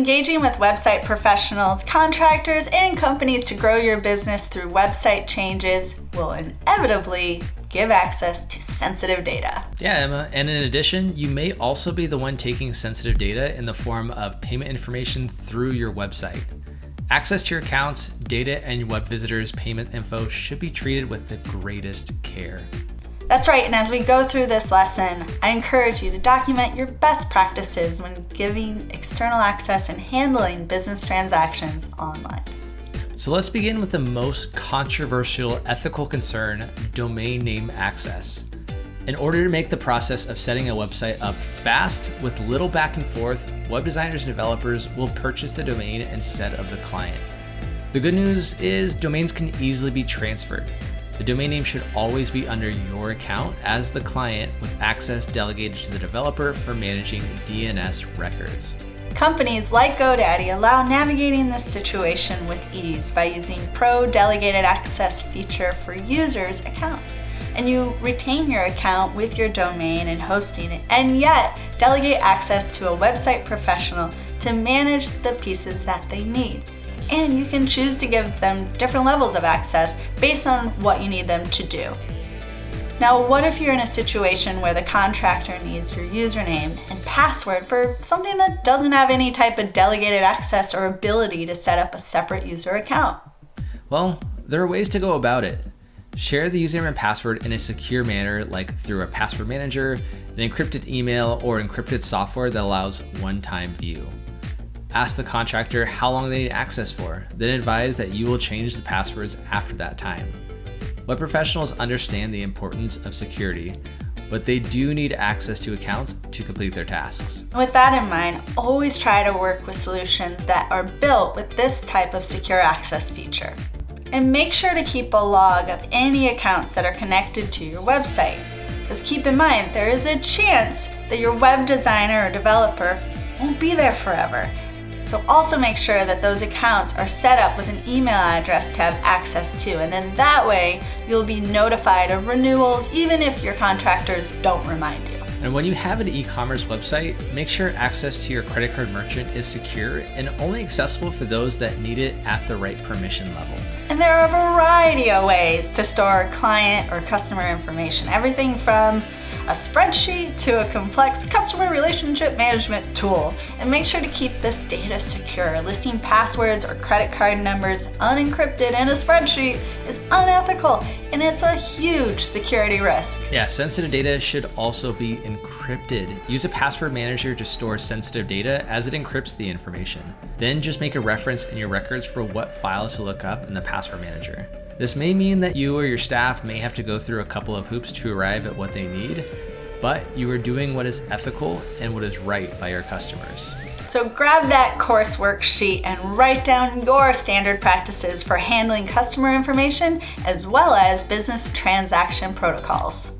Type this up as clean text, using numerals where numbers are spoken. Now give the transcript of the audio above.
engaging with website professionals, contractors, and companies to grow your business through website changes will inevitably give access to sensitive data. Yeah, Emma. And in addition, you may also be the one taking sensitive data in the form of payment information through your website. Access to your accounts, data, and web visitors' payment info should be treated with the greatest care. That's right, and as we go through this lesson, I encourage you to document your best practices when giving external access and handling business transactions online. So let's begin with the most controversial ethical concern, domain name access. In order to make the process of setting a website up fast with little back and forth, web designers and developers will purchase the domain instead of the client. The good news is domains can easily be transferred. The domain name should always be under your account as the client, with access delegated to the developer for managing DNS records. Companies like GoDaddy allow navigating this situation with ease by using Pro Delegated Access feature for users' accounts. And you retain your account with your domain and hosting it, and yet delegate access to a website professional to manage the pieces that they need. And you can choose to give them different levels of access based on what you need them to do. Now, what if you're in a situation where the contractor needs your username and password for something that doesn't have any type of delegated access or ability to set up a separate user account? Well, there are ways to go about it. Share the username and password in a secure manner, like through a password manager, an encrypted email, or encrypted software that allows one-time view. Ask the contractor how long they need access for, then advise that you will change the passwords after that time. Web professionals understand the importance of security, but they do need access to accounts to complete their tasks. With that in mind, always try to work with solutions that are built with this type of secure access feature. And make sure to keep a log of any accounts that are connected to your website. Because keep in mind, there is a chance that your web designer or developer won't be there forever. So also make sure that those accounts are set up with an email address to have access to, and then that way you'll be notified of renewals even if your contractors don't remind you. And when you have an e-commerce website, make sure access to your credit card merchant is secure and only accessible for those that need it at the right permission level. And there are a variety of ways to store client or customer information, everything from a spreadsheet to a complex customer relationship management tool. And make sure to keep this data secure. Listing passwords or credit card numbers unencrypted in a spreadsheet is unethical, and it's a huge security risk. Yeah, sensitive data should also be encrypted. Use a password manager to store sensitive data as it encrypts the information. Then just make a reference in your records for what files to look up in the password manager. This may mean that you or your staff may have to go through a couple of hoops to arrive at what they need, but you are doing what is ethical and what is right by your customers. So grab that course worksheet and write down your standard practices for handling customer information as well as business transaction protocols.